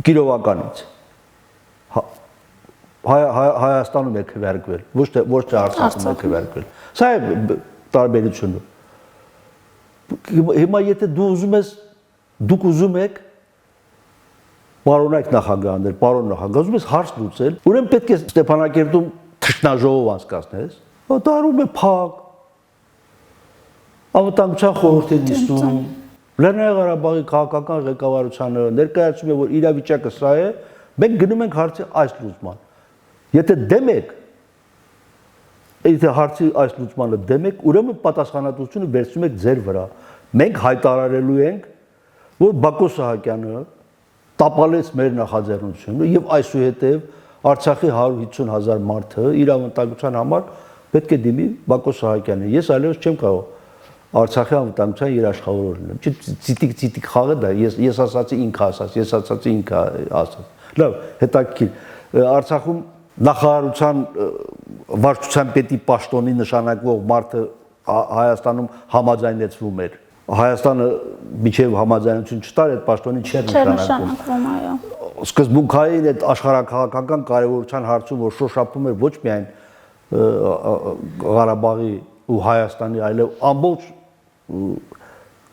Կիրովականից։ Հայաստանում է քվեարկվել, ոչ թե Արցախում է քվեարկվել։ Սա է տարբերությունը։ Հիմա եթե դուք ուզում եք պարոնայք նախագահներ, պարոն նախագահ, ուզում ես հարց լուծել, ուրեմն պետք է Ստեփանակերտում թշնաժողով անցկացնես, դարում է փակ, անվտանգության խորհրդի նիստում, Լեռնային Ղարաբաղի քաղաքական ղեկավարությանը ներկայացում է, որ իրավիճակը սա է, մենք գնում ենք հարցի այս լուծման։ Եթե դեմ եք, եթե հարցի այս լուծմանը դեմ եք, ուրեմն պատասխանատվությունը վերցնում եք ձեր վրա։ Մենք հայտարարելու ենք, որ Բակո Սահակյանը տապալեց մեր նախաձեռնությունը եւ այսուհետեւ Արցախի 150,000 մարդը իր անվտանգության համար պետք է դիմի Բակո Սահակյանին։ Ես այլևս չեմ կարող Արցախի անվտանգության երաշխավոր լինեմ։ Ցիտիկ խաղը դա ես ասացի ինքը ասաց, ես ասացի ինքը ասաց։ Լավ, հետաքրքիր։ Արցախում նախարարության վարչության պետի պաշտոնի նշանակվող մարդը Հայաստանում համաձայնեցվում էր։ Հայաստանը միջև համաձայնություն չտար, այդ պաշտոնի չէր նշանակվում, այո։ Սկզբունքային այդ աշխարհակաղակական կարևորության հարցում, որ շոշափում էր ոչ միայն Ղարաբաղի ու Հայաստանի, այլև ամբողջ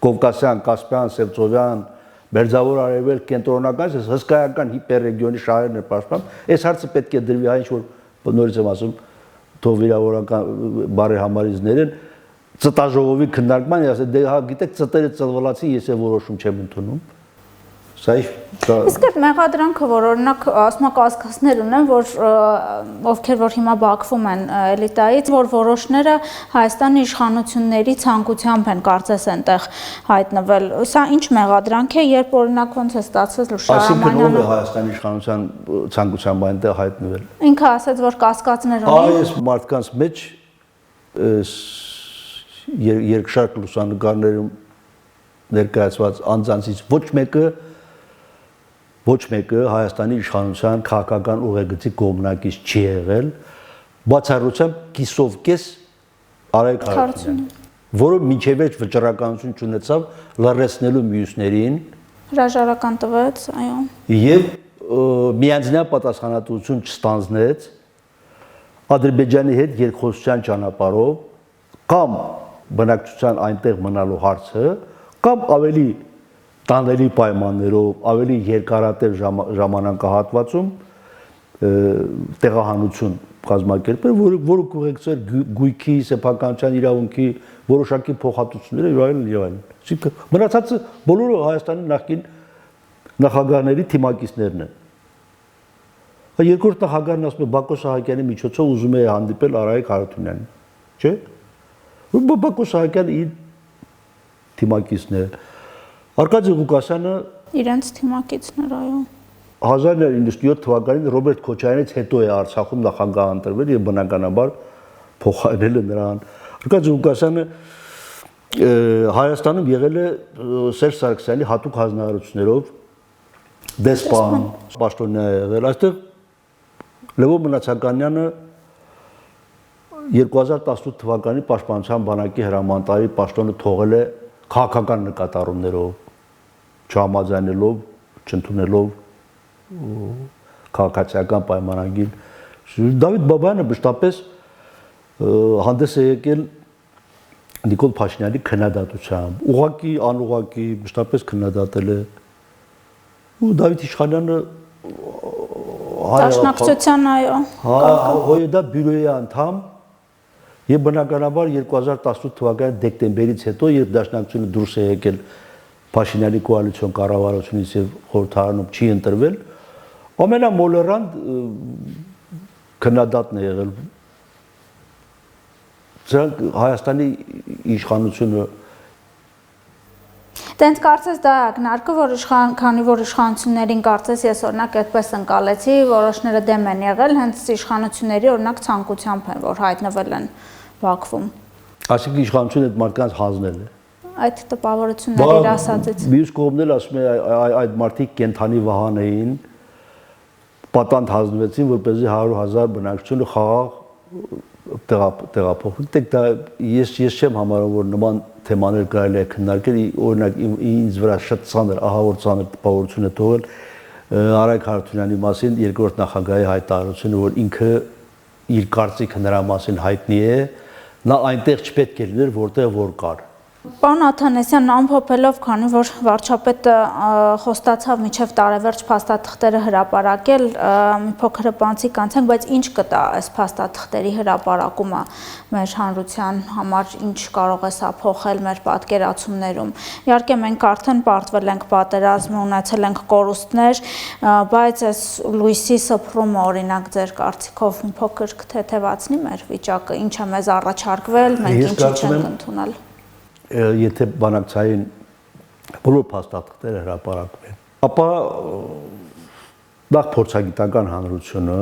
Կովկասյան, Կասպյան, Սևծովյան, Մերձավոր Արևելք, կենտրոնական, հսկայական հիպերրեգիոնի շահերն է պաշտպանում, այս հարցը պետք է դրվի այն ինչ-որ նորից եմ ասում, թող վիրավորական բարեհամարից ներեն, ծտաժողովի քննարկման, ես ասել, դե հա գիտեք, ծտերը ծլվալացի, ես է որոշում չեմ ընդունում։ Սա իսկ այդ մեղադրանքը, որ օրինակ ասում եք կասկածներ ունեն, որ ովքեր որ հիմա բախվում են էլիտայից, որ որոշները Հայաստանի իշխանությունների ցանկությամբ են կարծես այնտեղ հայտնվել։ Սա ինչ մեղադրանք է, երբ օրինակ ոնց է ստացվել Շահրամանյանը։ Այսինքն ով է Հայաստանի իշխանության ցանկությամբ այնտեղ հայտնվել։ Ինքը ասաց, որ կասկածներ ունի։ Այս մարդկանց մեջ երկշարք լուսանկարներում ներկայացված անձանցից ոչ մեկը Հայաստանի իշխանության քաղաքական ուղեգծի կողմնակից չի եղել, բացառությամբ կիսով կես Արայք Հարությունյան, որը մինչև այդ վճռականություն չունեցավ լռեցնելու մյուսներին, հրաժարական տվեց, այո, եւ միանձնյա պատասխանատվություն չստանձնեց Ադրբեջանի հետ երկխոսության ճանապարհով կամ բնակչության այնտեղ մնալու հարցը, կամ ավելի տանելի պայմաններով, ավելի երկարատև ժամանակահատվածում տեղահանություն կազմակերպել, որը կուղեկցեր գույքի, սեփականության իրավունքի որոշակի փոխհատուցումները եւ այլն։ Այսինքն մնացածը բոլորը Հայաստանի նախկին նախագահների թիմակիցներն են։ Երկրորդ նախագահն ասում է Բակո Սահակյանի միջոցով ուզում է հանդիպել Արայիկ Հարությունյանին, չէ՞։ Բակո Սահակյանը իր թիմակիցն է։ Արկադի Ղուկասյանը իրենց թիմակիցներ, այո։ 1997 թվականին Ռոբերտ Քոչարյանից հետո է Արցախում նախագահ ընտրվել եւ բնականաբար փոխարինել է նրան։ Արկադի Ղուկասյանը Հայաստանում եղել է Սերժ Սարգսյանի հատուկ հանձնարարություններով դեսպան, պաշտոնյա եղել։ Այստեղ Լևոն Մնացականյանը 2018 թվականի Պաշտպանության բանակի հրամանատարի պաշտոնը թողել է քաղաքական նկատառումներով, չհամաձայնելով, չընդունելով քաղաքացիական պայմանագիր։ Դավիթ Բաբայանը մշտապես հանդես է եկել Նիկոլ Փաշինյանի քննադատությամբ, ուղղակի, անուղղակի մշտապես քննադատել է։ Ու Դավիթ Իշխանյանը Դաշնակցության, այո։ Հոյեդա բյուրոյի անդամ եւ բնականաբար 2018 թվականի դեկտեմբերից հետո, երբ Դաշնակցությունը դուրս է եկել Փաշինյանի կոալիցիոն կառավարությունից եւ խորհրդարանում չի ընտրվել, ամենամոլերանտ քննադատն է եղել։ Սրանք Հայաստանի իշխանությունը Տենց կարծես դա ակնարկը, որ քանի որ իշխանություններին կարծես ես օրինակ այդպես ընկալեցի, որոշները դեմ են եղել, հենց իշխանությունների օրինակ ցանկությամբ են, որ հայտնվել են Բաքվում։ Այսինքն իշխանությունը այդ մարդկանց հանձնել է։ Այդ տպավորությունները իր ասածից։ Մյուս կողմն էլ ասում է այդ մարդիկ կենթանի վահան էին, պատանդ հանձնվեցին, որպեսզի 100,000 բնակչությունը խաղաղ տեղափոխվի։ Դե դա ես չեմ համարում, որ նման թեմաներ կարելի է քննարկել, օրինակ ինձ վրա շատ ծանր, ահավոր ծանր տպավորություն է թողել Արայիկ Հարությունյանի մասին երկրորդ նախագահի հայտարարությունը, որ ինքը իր կարծիքը նրա մասին հայտնի է, նա այնտեղ չպետք է լիներ, որտեղ որ կար։ Պարոն Աթանեսյան, ամփոփելով, քանի որ վարչապետը խոստացավ մինչև տարեվերջ փաստաթղթերը հրապարակել, մի փոքր հպանցիկ անցանք, բայց ինչ կտա այս փաստաթղթերի հրապարակումը մեր հանրության համար, ինչ կարող է սա փոխել մեր պատկերացումներում։ Իհարկե մենք արդեն պարտվել ենք պատերազմի, ունեցել ենք կորուստներ, բայց այս լույսի սփռումը օրինակ ձեր կարծիքով մի փոքր կթեթևացնի մեր վիճակը, ինչ է մեզ առաջարկվել, մենք ինչի չենք ընդունել։ Եթե բանակցային բոլոր փաստաթղթերը հրապարակվեն, ապա նախ փորձագիտական հանրությունը,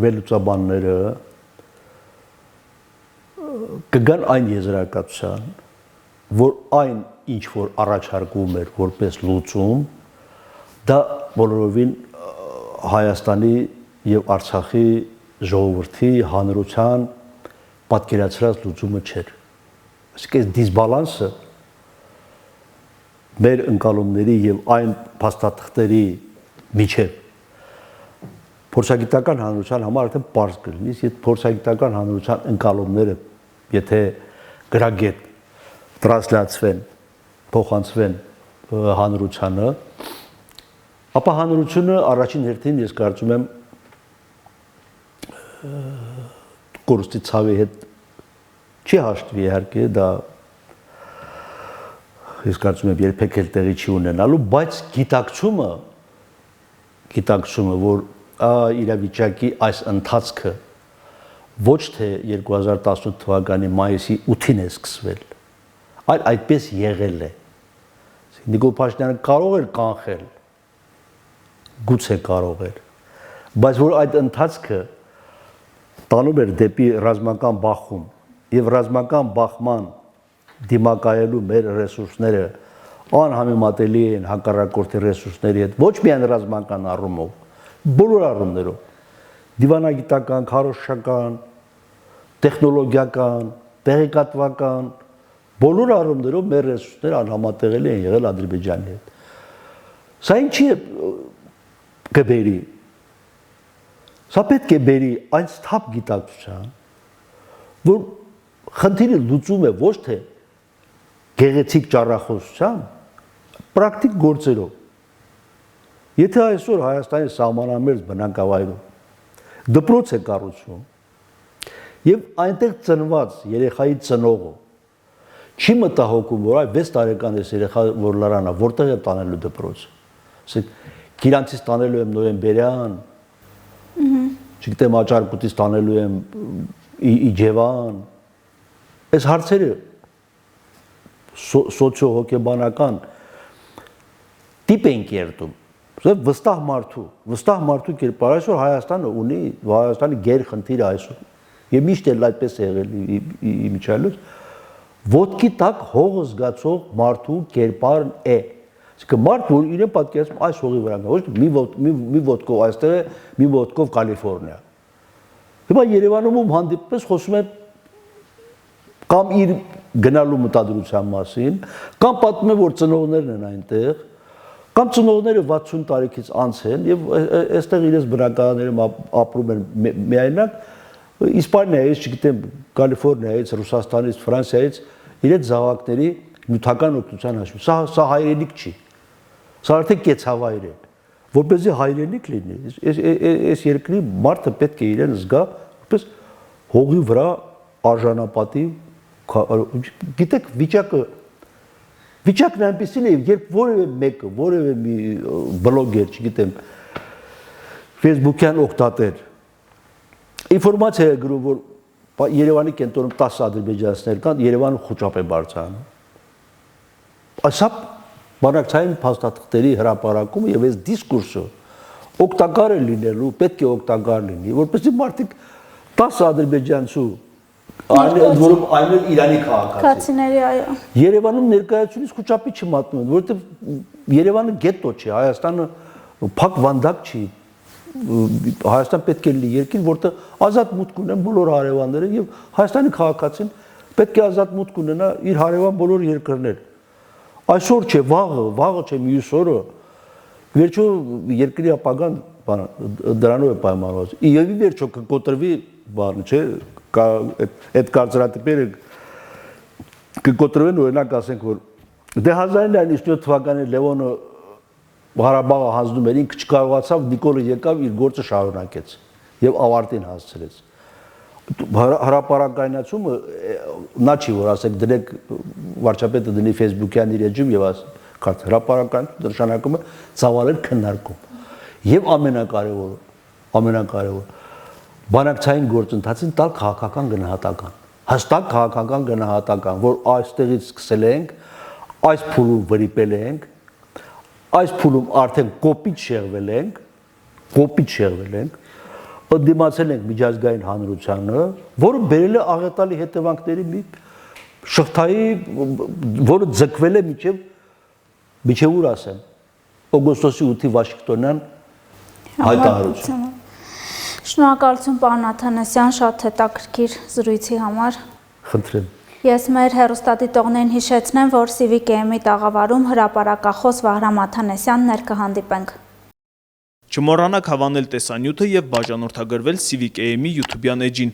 վերլուծաբանները կգան այն եզրակացության, որ այն ինչ որ առաջարկվում էր որպես լուծում, դա բոլորովին Հայաստանի եւ Արցախի ժողովրդի հանրության պատկերացրած լուծումը չէր։ Այսինքն դիսբալանսը մեր ընկալումների եւ այն փաստաթղթերի միջև փորձագիտական հանրության համար արդեն պարզ կլինի, եթե փորձագիտական հանրության ընկալումները եթե գրագետ տրանսլացվեն, փոխանցվեն հանրությանը, ապա հանրությունը առաջին հերթին ես կարծում եմ կորուստի ցավի հետ չի հաշտվի իհարկե, դա ես կարծում եմ երբեք էլ տեղի չի ունենալու, բայց գիտակցումը, որ իրավիճակի այս ընթացքը ոչ թե 2018 թվականի մայիսի 8-ին է սկսվել, այլ այդպես եղել է։ Նիկոլ Փաշինյանը կարող էր կանխել, գուցե կարող էր, բայց որ այդ ընթացքը տանում էր դեպի ռազմական բախում եւ ռազմական բախման դիմակայելու մեր ռեսուրսները անհամեմատելի են հակառակորդի ռեսուրսների հետ, ոչ միայն ռազմական առումով, բոլոր առումներով, դիվանագիտական, քարոզչական, տեխնոլոգիական, տեղեկատվական, բոլոր առումներով մեր ռեսուրսները անհամատեղելի են եղել Ադրբեջանի հետ։ Սա ինչի է կբերի։ Սա պետք է բերի այն սթափ գիտակցության, որ խնդիրը լուծում է ոչ թե գեղեցիկ ճառախոսությամբ, պրակտիկ գործերով։ Եթե այսօր Հայաստանի սահմանամերձ բնակավայրում դպրոց է կառուցվում եւ այնտեղ ծնված երեխայի ծնողը չի մտահոգում, որ այ 6 տարեկան է երեխա որ լարանա, որտեղ է տանելու դպրոց։ Ասեք, Գիրանցից տանելու եմ Նոյեմբերյան, չգիտեմ Աճարկուտից տանելու եմ Իջևան։ Այս հարցերը սոցիո-հոգեբանական տիպ են կերտում։ Վստահ մարդու կերպար այսօր Հայաստանը ունի, Հայաստանի գերխնդիրը այսօր։ Եվ միշտ էլ այդպես է եղել իմիջիայլոց, ոտքի տակ հողը զգացող մարդու կերպարն է։ Այսինքն մարդ, որ իրեն պատկերացնում այս հողի վրա, ոչ մի ոտքով այստեղ է, մի ոտքով Կալիֆոռնիա։ Հիմա Երևանում հանդիպես խոսում է կամ իր գնալու մտադրության մասին, կամ պատմում է, որ ծնողներն են այնտեղ, կամ ծնողները 60 տարեկից անց են եւ այստեղ իրենց բնակարաններում ապրում են միայնակ, Իսպանիայից, չգիտեմ, Կալիֆոռնիայից, Ռուսաստանից, Ֆրանսիայից իրենց զավակների նյութական օգնության հաշվին։ Սա հայրենիք չի։ Սա արդեն կեցավայր է։ Որպեսզի հայրենիք լինի, այս երկրի մարդը պետք է իրեն զգա որպես հողի վրա արժանապատիվ, գիտեք, վիճակն այնպեսին է, երբ որևէ մեկը, որևէ մի բլոգեր, չգիտեմ, Facebook-յան օգտատեր ինֆորմացիա է գրում, որ Երևանի կենտրոնում 10 ադրբեջանցիներ կան, Երևանը խոճապ է բարձրանում։ Այսա բանակցային փաստաթղթերի հրապարակումը եւ այս դիսկուրսը օգտակար է լինելու, պետք է օգտակար լինի, որպեսզի մարդիկ 10 ադրբեջանցու որում այն էլ Իրանի քաղաքացիների, այո։ Երևանում ներկայացումից խոճապի չմատնում, որովհետեւ Երևանը գետո չի, Հայաստանը փակ վանդակ չի։ Հայաստան պետք է լինի երկիր, որտեղ ազատ մուտք ունեն բոլոր հարևանները եւ Հայաստանի քաղաքացին պետք է ազատ մուտք ունենա իր հարևան բոլոր երկրներ։ Այսօր չէ, վաղը չէ, մյուս օրը վերջո երկրի ապագան դրանով է պայմանավորված։ Եվ ի վերջո կկոտրվի բանը, չէ, այդ կարծրատիպերը կկոտրվեն, օրինակ ասենք, որ դե 1997 թվականին Լևոնը Ղարաբաղը հանձնում էր, ինքը չկարողացավ, Նիկոլը եկավ իր գործը շարունակեց եւ ավարտին հասցրեց։ Հրապարակայնացումը նա չի, որ ասեք դրեք վարչապետը դնի Facebook-յան իր էջում եւ ասեք հրապարակայնությունը նշանակում է ծավալել քննարկում։ Եվ ամենակարևորը բանակցային գործընթացին տալ քաղաքական գնահատական։ Հստակ քաղաքական գնահատական, որ այստեղից սկսել ենք, այս փուլում վրիպել ենք, այս փուլում արդեն կոպիտ շեղվել ենք, դիմացել ենք միջազգային հանրությանը, որը բերել է աղետալի հետևանքների մի շղթայի, որը ձգվել է միջև ուր ասեմ, օգոստոսի 8-ի Վաշինգտոնյան հայտարարություն։ Շնորհակալություն պարոն Աթանասյան, շատ հետաքրքիր զրույցի համար։ Խնդրեմ։ Ես մեր հեռուստադիտողներին հիշեցնեմ, որ CVKM-ի տաղավարում հրապարակախոս Վահրամ Աթանասյանն էր, կհանդիպենք։ Չմոռանաք հավանել տեսանյութը եւ բաժանորդագրվել CVKM-ի YouTube-յան էջին։